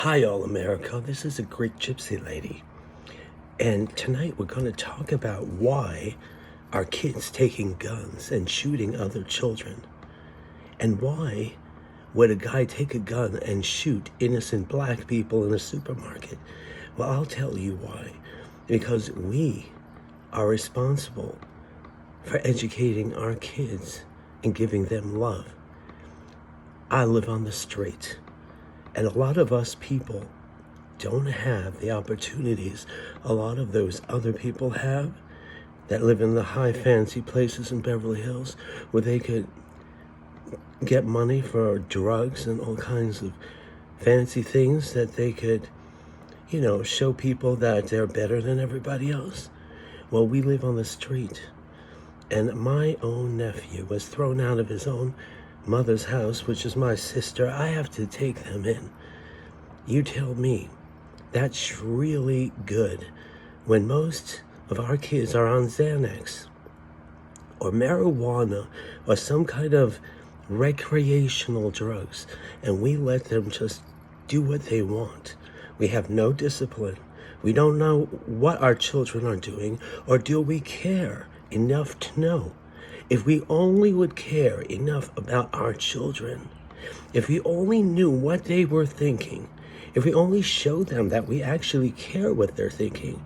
Hi, all America. This is a Greek Gypsy lady. And tonight we're going to talk about why are kids taking guns and shooting other children? And why would a guy take a gun and shoot innocent black people in a supermarket? Well, I'll tell you why. Because we are responsible for educating our kids and giving them love. I live on the street. And a lot of us people don't have the opportunities a lot of those other people have that live in the high fancy places in Beverly Hills where they could get money for drugs and all kinds of fancy things that they could, show people that they're better than everybody else. Well, we live on the street. And my own nephew was thrown out of his own mother's house, which is my sister. I have to take them in. You tell me, that's really good when most of our kids are on Xanax or marijuana or some kind of recreational drugs, and we let them just do what they want. We have no discipline. We don't know what our children are doing, or do we care enough to know? If we only would care enough about our children, if we only knew what they were thinking, if we only showed them that we actually care what they're thinking,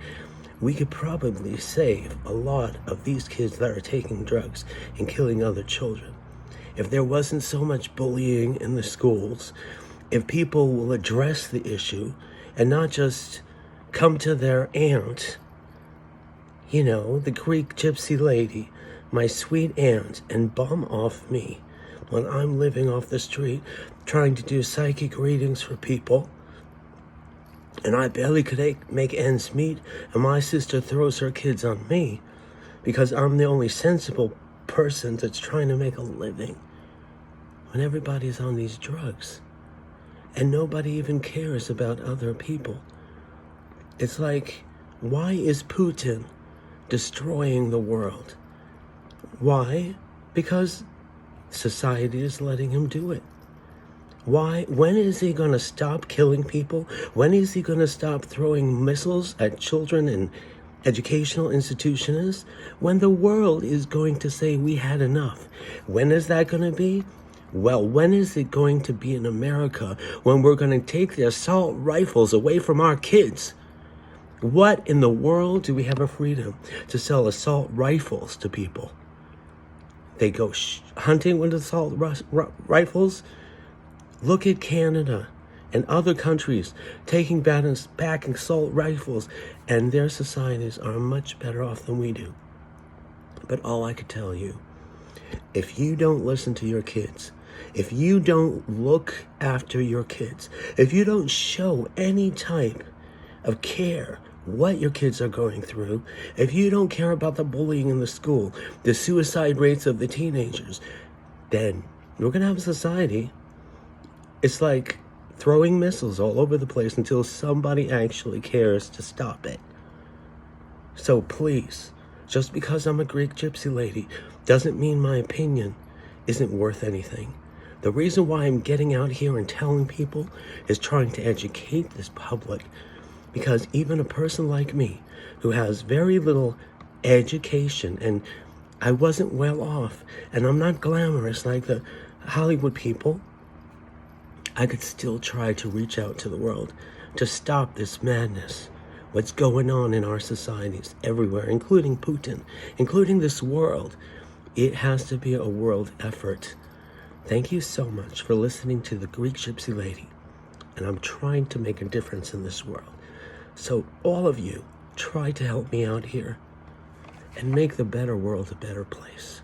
we could probably save a lot of these kids that are taking drugs and killing other children. If there wasn't so much bullying in the schools, if people will address the issue and not just come to their aunt, the Greek Gypsy lady, my sweet aunt, and bum off me when I'm living off the street trying to do psychic readings for people, and I barely could make ends meet, and my sister throws her kids on me because I'm the only sensible person that's trying to make a living when everybody's on these drugs and nobody even cares about other people. It's like, why is Putin destroying the world? Why? Because society is letting him do it. Why? When is he going to stop killing people? When is he going to stop throwing missiles at children in educational institutions? When the world is going to say we had enough. When is that going to be? Well, when is it going to be in America when we're going to take the assault rifles away from our kids? What in the world do we have a freedom to sell assault rifles to people? They go hunting with assault rifles. Look at Canada and other countries taking back assault rifles, and their societies are much better off than we do. But all I could tell you, if you don't listen to your kids, if you don't look after your kids, if you don't show any type of care what your kids are going through, if you don't care about the bullying in the school, the suicide rates of the teenagers, then we're going to have a society. It's like throwing missiles all over the place until somebody actually cares to stop it. So please, just because I'm a Greek Gypsy lady doesn't mean my opinion isn't worth anything. The reason why I'm getting out here and telling people is trying to educate this public. Because even a person like me, who has very little education, and I wasn't well off, and I'm not glamorous like the Hollywood people, I could still try to reach out to the world to stop this madness. What's going on in our societies everywhere, including Putin, including this world. It has to be a world effort. Thank you so much for listening to the Greek Gypsy lady. And I'm trying to make a difference in this world. So all of you, try to help me out here and make the better world a better place.